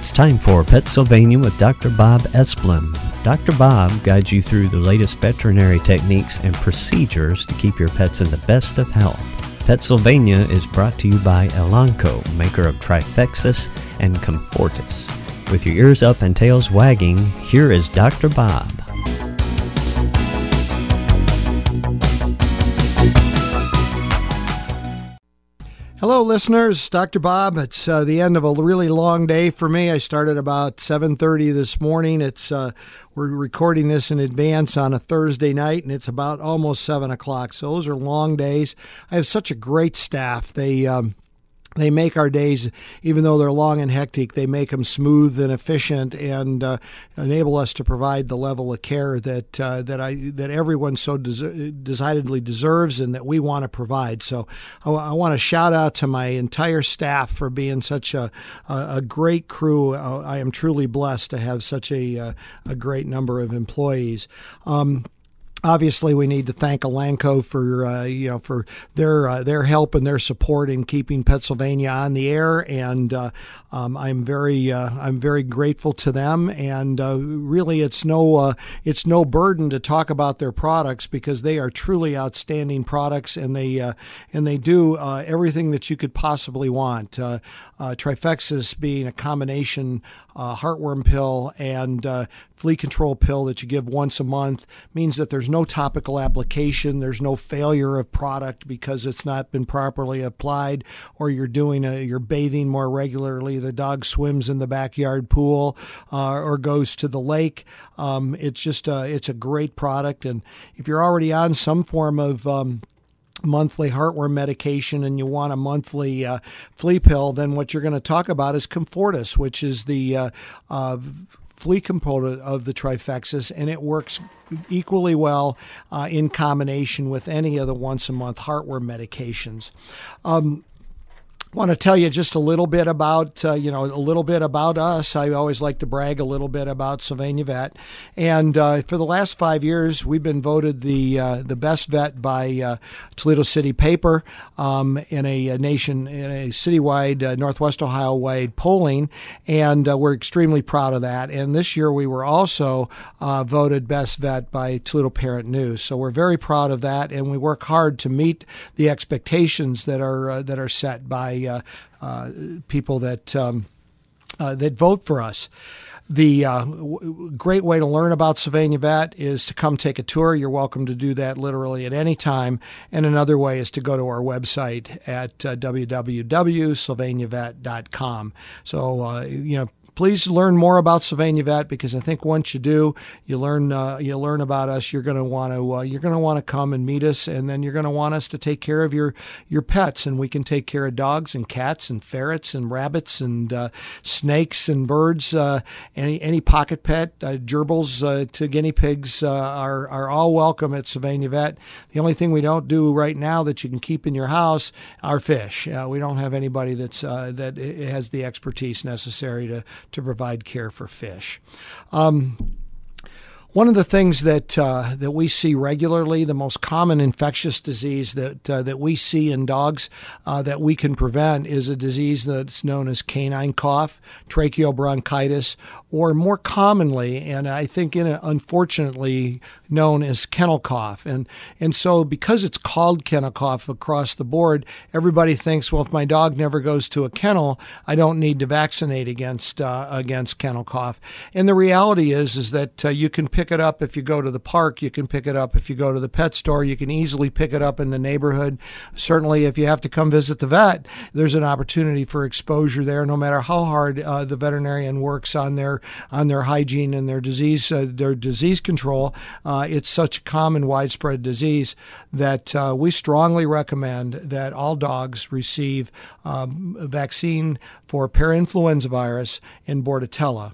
It's time for PetSylvania with Dr. Bob Esplin. Dr. Bob guides you through the latest veterinary techniques and procedures to keep your pets in the best of health. PetSylvania is brought to you by Elanco, maker of Trifexis and Comfortis. With your ears up and tails wagging, here is Dr. Bob. Hello, listeners. Dr. Bob. It's the end of a really long day for me. I started about 7:30 this morning. We're recording this in advance on a Thursday night, and it's about almost 7 o'clock. So those are long days. I have such a great staff. They make our days, even though they're long and hectic, they make them smooth and efficient and enable us to provide the level of care that everyone so decidedly deserves and that we want to provide. So I want to shout out to my entire staff for being such a great crew. I am truly blessed to have such a great number of employees. Obviously, we need to thank Elanco for their help and their support in keeping PetSylvania on the air, and I'm very grateful to them. And really, it's no burden to talk about their products because they are truly outstanding products, and they do everything that you could possibly want. Trifexis being a combination heartworm pill and flea control pill that you give once a month means that there's no topical application, there's no failure of product because it's not been properly applied, or you're bathing more regularly, the dog swims in the backyard pool or goes to the lake. It's a great product, and if you're already on some form of monthly heartworm medication and you want a monthly flea pill, then what you're going to talk about is Comfortis, which is the flea component of the Trifexis, and it works equally well in combination with any of the once-a-month heartworm medications. I want to tell you just a little bit about us. I always like to brag a little bit about SylvaniaVET, and for the last 5 years, we've been voted the best vet by Toledo City Paper in a citywide Northwest Ohio-wide polling, and we're extremely proud of that. And this year, we were also voted best vet by Toledo Parent News. So we're very proud of that, and we work hard to meet the expectations that are set by people that vote for us. The great way to learn about SylvaniaVET is to come take a tour. You're welcome to do that literally at any time. And another way is to go to our website at www.sylvaniavet.com. So, please learn more about SylvaniaVET, because I think once you do, you learn about us. You're going to want to come and meet us, and then you're going to want us to take care of your pets, and we can take care of dogs and cats and ferrets and rabbits and snakes and birds. Any pocket pet, gerbils to guinea pigs are all welcome at SylvaniaVET. The only thing we don't do right now that you can keep in your house are fish. We don't have anybody that has the expertise necessary to provide care for fish. One of the things that we see regularly, the most common infectious disease that we see in dogs that we can prevent is a disease that's known as canine cough, tracheobronchitis, or more commonly, and I think unfortunately known as kennel cough. And so because it's called kennel cough across the board, everybody thinks, well, if my dog never goes to a kennel, I don't need to vaccinate against kennel cough. And the reality is that you can pick it up if you go to the park. You can pick it up if you go to the pet store. You can easily pick it up in the neighborhood. Certainly, if you have to come visit the vet, there's an opportunity for exposure there. No matter how hard the veterinarian works on their hygiene and their disease control, it's such a common, widespread disease that we strongly recommend that all dogs receive a vaccine for parainfluenza virus and Bordetella.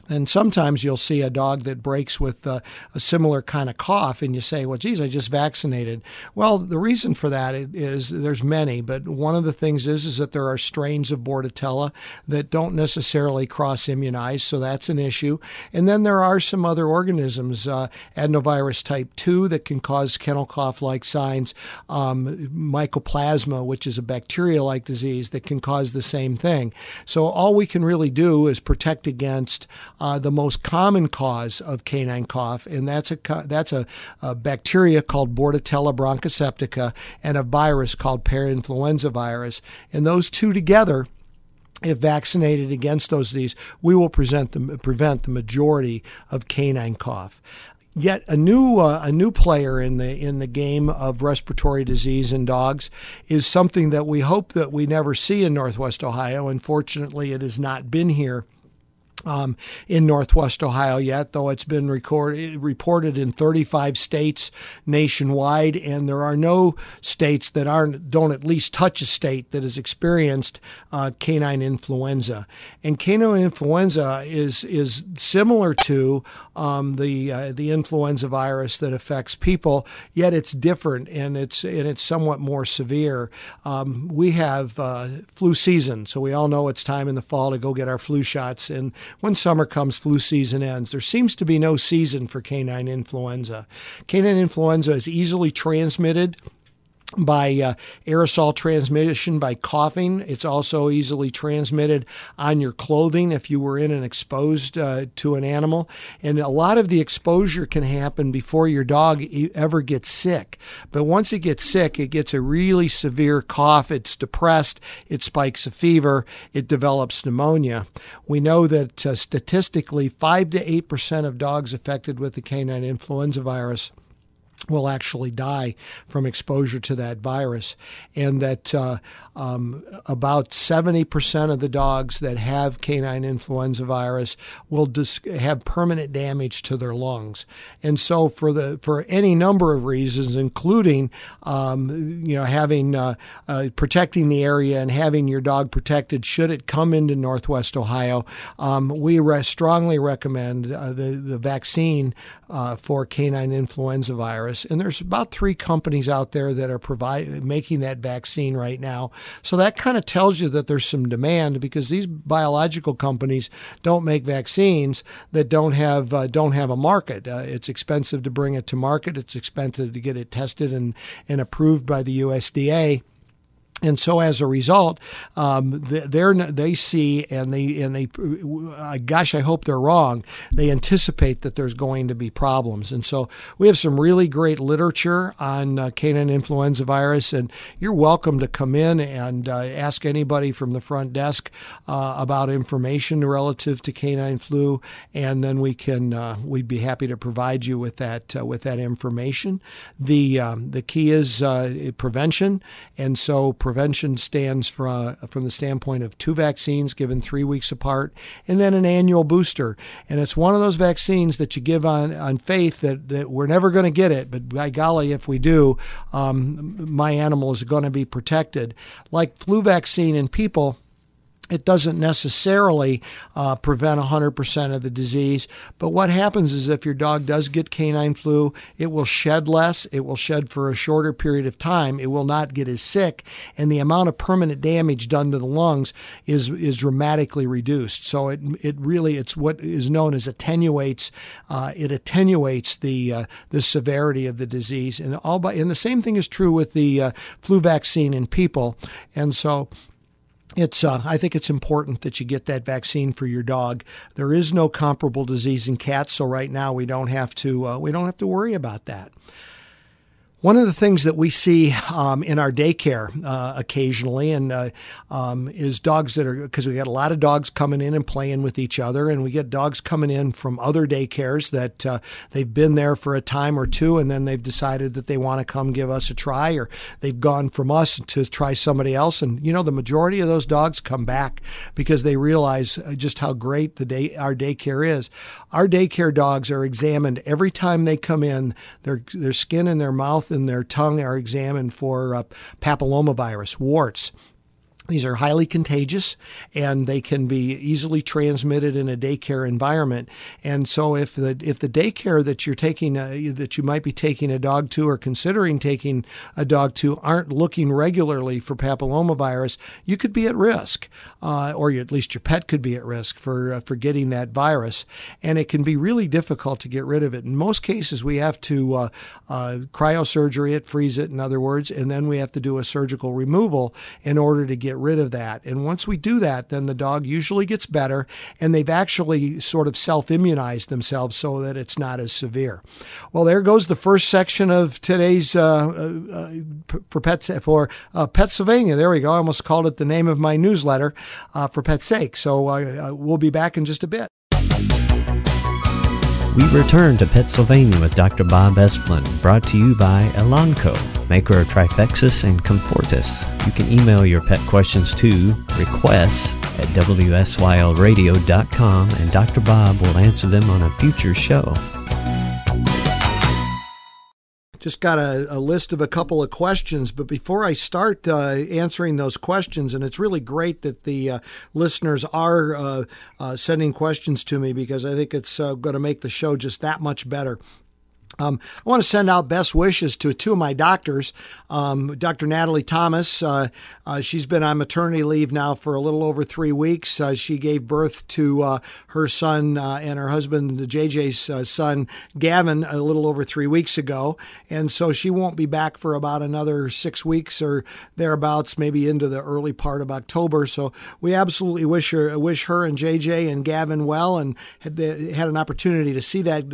And sometimes you'll see a dog that breaks with a similar kind of cough, and you say, well, geez, I just vaccinated. Well, the reason for that is there's many, but one of the things is that there are strains of Bordetella that don't necessarily cross-immunize, so that's an issue. And then there are some other organisms, adenovirus type 2 that can cause kennel cough-like signs, mycoplasma, which is a bacteria-like disease that can cause the same thing. So all we can really do is protect against the most common cause of canine cough, and that's a bacteria called Bordetella bronchoseptica and a virus called parainfluenza virus. And those two together, if vaccinated against those diseases, we will prevent the majority of canine cough. Yet a new player in the game of respiratory disease in dogs is something that we hope that we never see in Northwest Ohio. Unfortunately, it has not been here in Northwest Ohio yet, though it's been reported in 35 states nationwide, and there are no states that don't at least touch a state that has experienced canine influenza. And canine influenza is similar to the influenza virus that affects people, yet it's different and it's somewhat more severe. We have flu season, so we all know it's time in the fall to go get our flu shots, and when summer comes, flu season ends. There seems to be no season for canine influenza. Canine influenza is easily transmitted by aerosol transmission, by coughing. It's also easily transmitted on your clothing if you were in and exposed to an animal. And a lot of the exposure can happen before your dog ever gets sick. But once it gets sick, it gets a really severe cough. It's depressed. It spikes a fever. It develops pneumonia. We know that statistically 5 to 8% of dogs affected with the canine influenza virus will actually die from exposure to that virus, and that about 70% of the dogs that have canine influenza virus will have permanent damage to their lungs. And so for any number of reasons, including having protecting the area and having your dog protected should it come into Northwest Ohio, we strongly recommend the vaccine for canine influenza virus. And there's about 3 companies out there that are making that vaccine right now. So that kind of tells you that there's some demand, because these biological companies don't make vaccines that don't have a market. It's expensive to bring it to market. It's expensive to get it tested and approved by the USDA. And so, as a result, they see gosh, I hope they're wrong. They anticipate that there's going to be problems. And so we have some really great literature on canine influenza virus, and you're welcome to come in and ask anybody from the front desk about information relative to canine flu, and then we'd be happy to provide you with that information. The key is prevention, and so prevention stands from the standpoint of 2 vaccines given 3 weeks apart, and then an annual booster. And it's one of those vaccines that you give on faith that we're never going to get it, but by golly, if we do, my animal is going to be protected. Like flu vaccine in people, it doesn't necessarily prevent 100% of the disease, but what happens is if your dog does get canine flu, it will shed less, it will shed for a shorter period of time, it will not get as sick, and the amount of permanent damage done to the lungs is dramatically reduced. So it's what is known as attenuates. It attenuates the severity of the disease, and the same thing is true with the flu vaccine in people, and so. I think it's important that you get that vaccine for your dog. There is no comparable disease in cats, so right now we don't have to worry about that. One of the things that we see in our daycare occasionally is dogs because we got a lot of dogs coming in and playing with each other, and we get dogs coming in from other daycares that they've been there for a time or two, and then they've decided that they want to come give us a try, or they've gone from us to try somebody else. And, the majority of those dogs come back because they realize just how great our daycare is. Our daycare dogs are examined every time they come in. Their skin and their mouth and their tongue are examined for papillomavirus, warts. These are highly contagious, and they can be easily transmitted in a daycare environment. And so, if the daycare that you're taking, that you might be taking a dog to or considering taking a dog to, aren't looking regularly for papillomavirus, you could be at risk, or at least your pet could be at risk for getting that virus. And it can be really difficult to get rid of it. In most cases, we have to cryosurgery it, freeze it, in other words, and then we have to do a surgical removal in order to get rid of that. And once we do that, then the dog usually gets better, and they've actually sort of self-immunized themselves so that it's not as severe. Well, there goes the first section of today's for PetSylvania. There we go. I almost called it the name of my newsletter for pet's sake. So we'll be back in just a bit. We return to PetSylvania with Dr. Bob Esplin, brought to you by Elanco, maker of Trifexis and Comfortis. You can email your pet questions to requests@wsylradio.com, and Dr. Bob will answer them on a future show. Just got a list of a couple of questions, but before I start answering those questions, and it's really great that the listeners are sending questions to me, because I think it's going to make the show just that much better. I want to send out best wishes to two of my doctors. Dr. Natalie Thomas, she's been on maternity leave now for a little over 3 weeks. She gave birth to her son and her husband, JJ's son, Gavin, a little over 3 weeks ago. And so she won't be back for about another 6 weeks or thereabouts, maybe into the early part of October. So we absolutely wish her and JJ and Gavin well, and had an opportunity to see that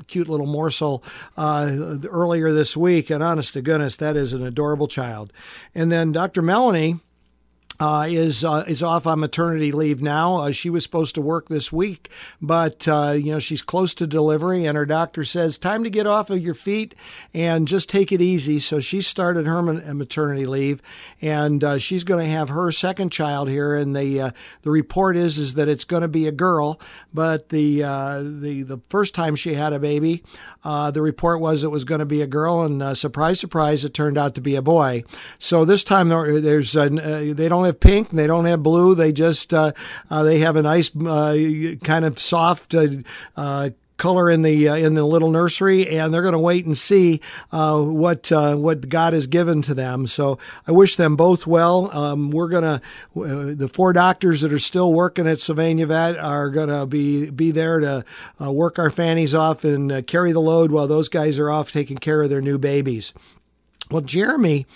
cute little morsel earlier this week, and honest to goodness, that is an adorable child. And then Dr. Melanie is off on maternity leave now. She was supposed to work this week, but she's close to delivery, and her doctor says time to get off of your feet and just take it easy. So she started her maternity leave, and she's going to have her second child here. And the report is that it's going to be a girl, but the first time she had a baby, the report was it was going to be a girl, and surprise, surprise, it turned out to be a boy. So this time there's they don't have pink, and they don't have blue. They just they have a nice kind of soft color in the little nursery, and they're going to wait and see what God has given to them. So I wish them both well. We're gonna the 4 doctors that are still working at SylvaniaVET are gonna be there to work our fannies off and carry the load while those guys are off taking care of their new babies. Well, Jeremy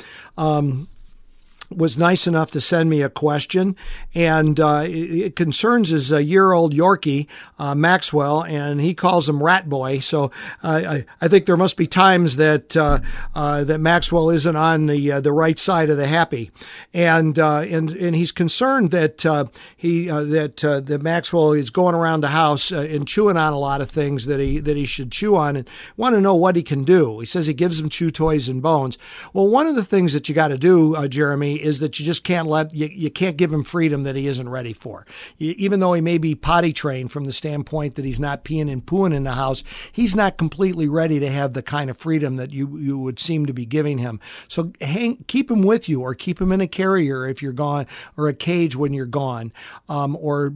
was nice enough to send me a question, and it concerns his year-old Yorkie, Maxwell, and he calls him Rat Boy. So I think there must be times that that Maxwell isn't on the right side of the happy, and he's concerned that that Maxwell is going around the house and chewing on a lot of things that he should chew on, and want to know what he can do. He says he gives him chew toys and bones. Well, one of the things that you got to do, Jeremy, is that you just can't you can't give him freedom that he isn't ready for. Even though he may be potty trained from the standpoint that he's not peeing and pooing in the house, he's not completely ready to have the kind of freedom that you would seem to be giving him. So keep him with you, or keep him in a carrier if you're gone, or a cage when you're gone, or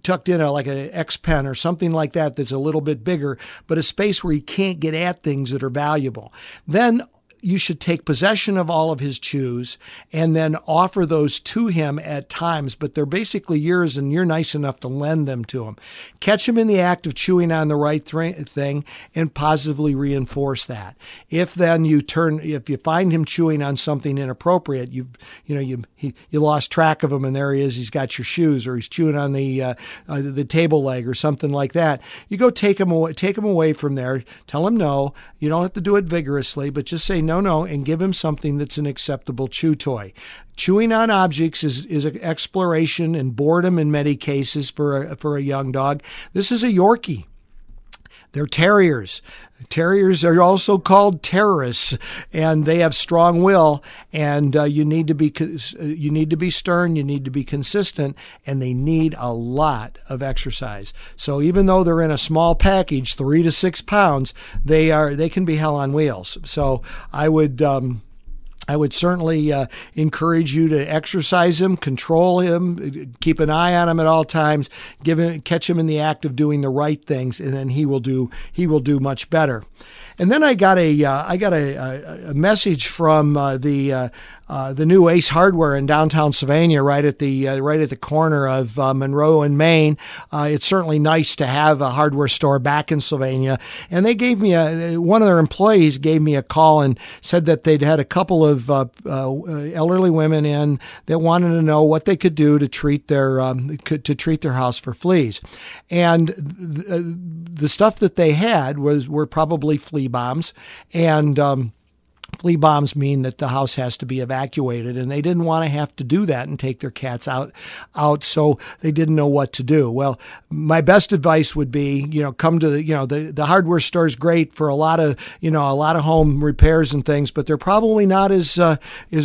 tucked in like an X pen or something like that that's a little bit bigger, but a space where he can't get at things that are valuable. Then you should take possession of all of his chews and then offer those to him at times, but they're basically yours and you're nice enough to lend them to him. Catch him in the act of chewing on the right thing and positively reinforce that. If you find him chewing on something inappropriate, you lost track of him and there he is, he's got your shoes, or he's chewing on the table leg or something like that, you go take him away from there, tell him no. You don't have to do it vigorously, but just say no, and give him something that's an acceptable chew toy. Chewing on objects is an exploration and boredom in many cases for a young dog. This is a Yorkie. They're terriers. Terriers are also called terrorists, and they have strong will. And you need to be stern. You need to be consistent, and they need a lot of exercise. So even though they're in a small package, 3 to 6 pounds, they can be hell on wheels. So I would I would certainly encourage you to exercise him, control him, keep an eye on him at all times, catch him in the act of doing the right things, and then he will do much better. And then I got a message from the new Ace Hardware in downtown Sylvania, right at the corner of Monroe and Main. It's certainly nice to have a hardware store back in Sylvania. And they gave me one of their employees gave me a call and said that they'd had a couple of elderly women in that wanted to know what they could do to treat their house for fleas. And the stuff that they had were probably flea bombs, and flea bombs mean that the house has to be evacuated, and they didn't want to have to do that and take their cats out, so they didn't know what to do. Well, my best advice would be, come to the hardware store is great for a lot of home repairs and things, but they're probably not as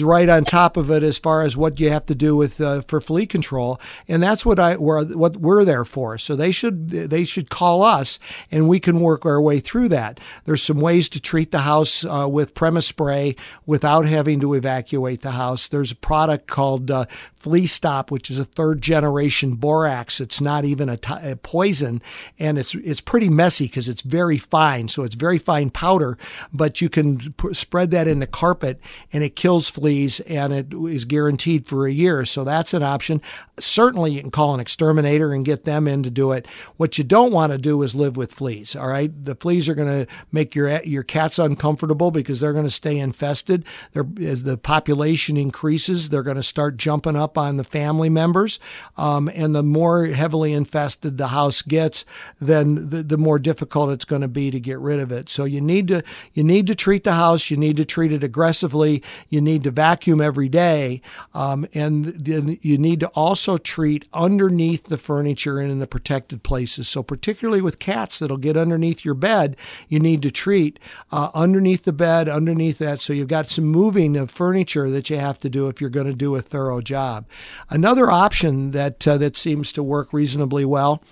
right on top of it as far as what you have to do with for flea control, and that's what we're there for. So they should call us, and we can work our way through that. There's some ways to treat the house with premise spray without having to evacuate the house. There's a product called Flea Stop, which is a third generation borax. It's not even a poison, and it's pretty messy because it's very fine. So it's very fine powder, but you can spread that in the carpet and it kills fleas, and it is guaranteed for a year. So that's an option. Certainly you can call an exterminator and get them in to do it. What you don't want to do is live with fleas. All right. The fleas are going to make your cats uncomfortable because they're going to stay infested. As the population increases, they're going to start jumping up on the family members. And the more heavily infested the house gets, then the more difficult it's going to be to get rid of it. So you need to treat the house. You need to treat it aggressively. You need to vacuum every day. And then you need to also treat underneath the furniture and in the protected places. So particularly with cats that'll get underneath your bed, you need to treat underneath the bed, underneath that. So you've got some moving of furniture that you have to do if you're going to do a thorough job. Another option that seems to work reasonably well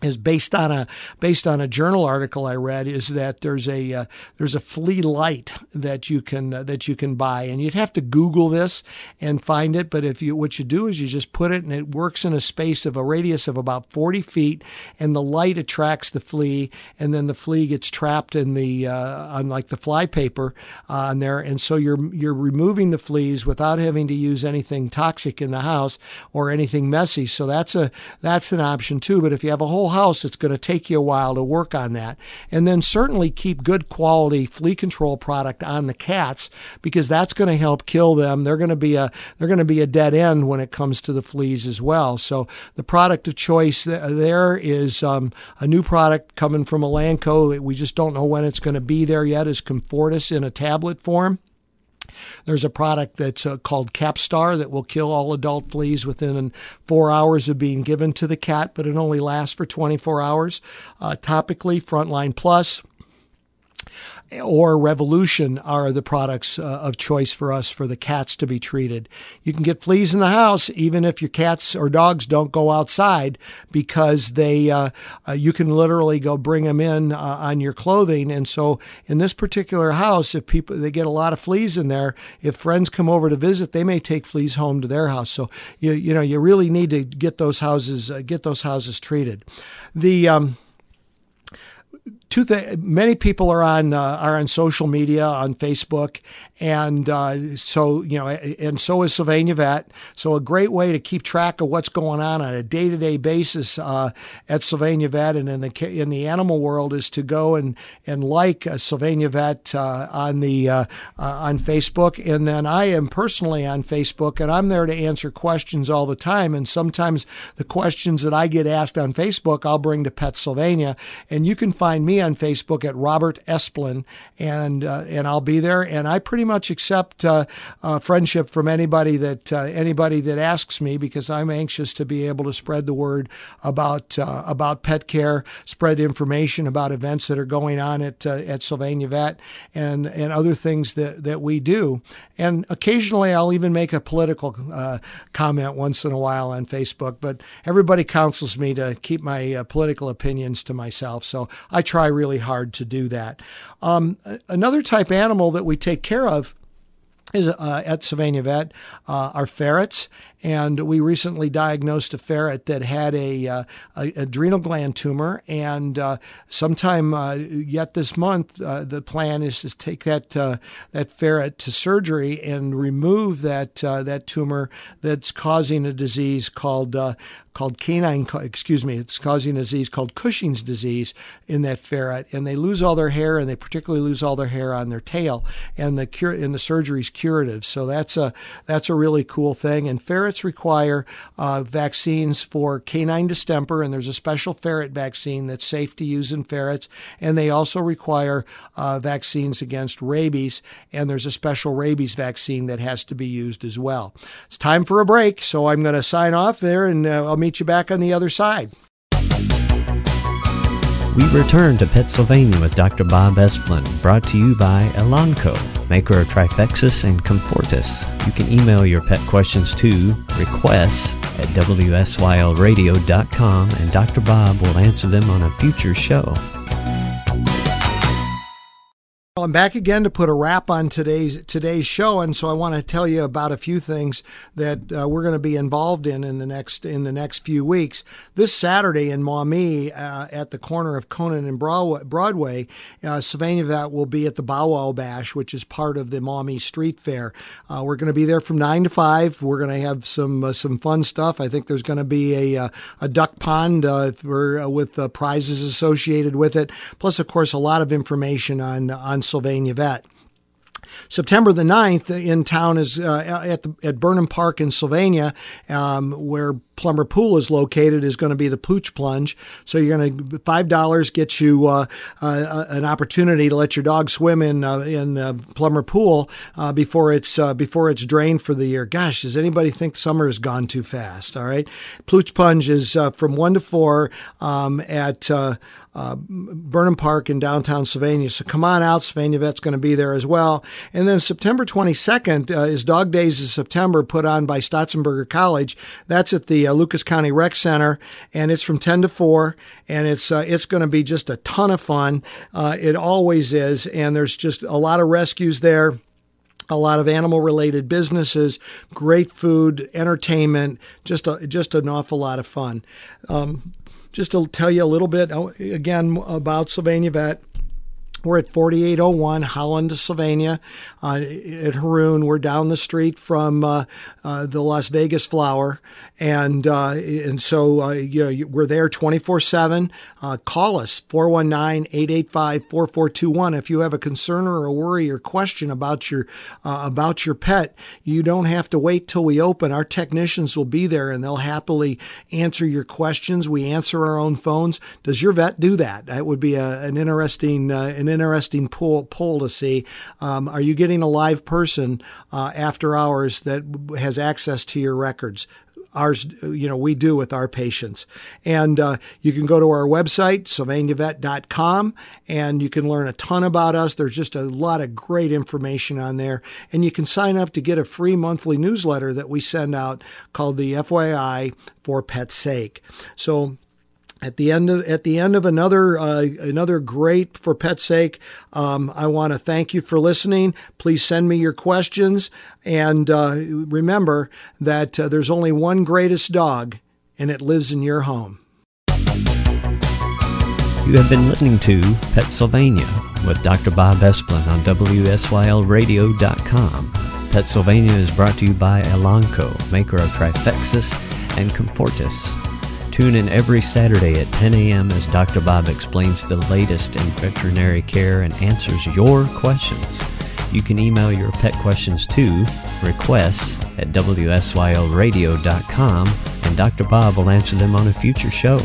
is based on a journal article I read, is that there's a flea light that you can buy, and you'd have to Google this and find it. But what you do is you just put it, and it works in a space of a radius of about 40 feet, and the light attracts the flea, and then the flea gets trapped in on like the fly paper on there, and so you're removing the fleas without having to use anything toxic in the house or anything messy. So that's an option too. But if you have a whole house, it's going to take you a while to work on that. And then certainly keep good quality flea control product on the cats, because that's going to help kill them. They're going to be a dead end when it comes to the fleas as well. So the product of choice there is a new product coming from Elanco. We just don't know when it's going to be there yet, is Comfortis in a tablet form. There's a product that's called Capstar that will kill all adult fleas within 4 hours of being given to the cat, but it only lasts for 24 hours. Topically, Frontline Plus or Revolution are the products of choice for us for the cats to be treated. You can get fleas in the house even if your cats or dogs don't go outside, because you can literally go bring them in on your clothing. And so in this particular house, if they get a lot of fleas in there, if friends come over to visit, they may take fleas home to their house. So you really need to get those houses treated. Many people are on social media, on Facebook, and so is SylvaniaVET. So a great way to keep track of what's going on a day-to-day basis at SylvaniaVET and in the animal world is to go and like SylvaniaVET on Facebook. And then I am personally on Facebook, and I'm there to answer questions all the time. And sometimes the questions that I get asked on Facebook, I'll bring to PetSylvania, and you can find me on Facebook at Robert Esplin, and I'll be there. And I pretty much accept friendship from anybody that asks me, because I'm anxious to be able to spread the word about pet care, spread information about events that are going on at SylvaniaVET and other things that we do. And occasionally I'll even make a political comment once in a while on Facebook, but everybody counsels me to keep my political opinions to myself. So I try really hard to do that. Another type animal that we take care of at SylvaniaVET are ferrets, and we recently diagnosed a ferret that had a adrenal gland tumor, and sometime yet this month, the plan is to take that ferret to surgery and remove that tumor that's causing a disease called it's causing a disease called Cushing's disease in that ferret, and they lose all their hair, and they particularly lose all their hair on their tail, and the surgery's curative. So that's a really cool thing. And ferrets require vaccines for canine distemper, and there's a special ferret vaccine that's safe to use in ferrets, and they also require vaccines against rabies, and there's a special rabies vaccine that has to be used as well. It's time for a break, so I'm going to sign off there, and I'll meet you back on the other side. We return to PetSylvania with Dr. Bob Esplin, brought to you by Elanco, maker of Trifexis and Comfortis. You can email your pet questions to requests@wsylradio.com, and Dr. Bob will answer them on a future show. I'm back again to put a wrap on today's show, and so I want to tell you about a few things that we're going to be involved in the next few weeks. This Saturday in Maumee, at the corner of Conan and Broadway, SylvaniaVET will be at the Bow Wow Bash, which is part of the Maumee Street Fair. We're going to be there from 9 to 5. We're going to have some fun stuff. I think there's going to be a duck pond with prizes associated with it. Plus, of course, a lot of information on SylvaniaVET. September the 9th in town is at Burnham Park in Sylvania, where Plumber Pool is located, is going to be the Pooch Plunge. So you're going to $5 gets you an opportunity to let your dog swim in the Plumber Pool before it's drained for the year. Gosh, does anybody think summer has gone too fast? All right, Pooch Plunge is from 1 to 4 at Burnham Park in downtown Sylvania. So come on out. SylvaniaVET's going to be there as well. And then September 22nd is Dog Days of September, put on by Stotzenberger College. That's at the Lucas County Rec Center, and it's from 10 to 4, and it's going to be just a ton of fun. It always is, and there's just a lot of rescues there. A lot of animal-related businesses, great food, entertainment, just an awful lot of fun. Just to tell you a little bit again about SylvaniaVET. We're at 4801 Holland to Sylvania at Haroon. We're down the street from the Las Vegas Flower, and so we're there 24/7. Call us 419-885-4421 if you have a concern or a worry or question about your pet. You don't have to wait till we open. Our technicians will be there, and they'll happily answer your questions. We answer our own phones. Does your vet do that? That would be an interesting poll to see. Are you getting a live person after hours that has access to your records? Ours, we do with our patients. And you can go to our website, SylvaniaVET.com, and you can learn a ton about us. There's just a lot of great information on there. And you can sign up to get a free monthly newsletter that we send out called the FYI for Pet's Sake. So At the end of another great For Pet's Sake, I want to thank you for listening. Please send me your questions, and remember that there's only one greatest dog, and it lives in your home. You have been listening to PetSylvania with Dr. Bob Esplin on WSYLRadio.com. PetSylvania is brought to you by Elanco, maker of Trifexis and Comfortis. Tune in every Saturday at 10 a.m. as Dr. Bob explains the latest in veterinary care and answers your questions. You can email your pet questions to requests@wsylradio.com, and Dr. Bob will answer them on a future show.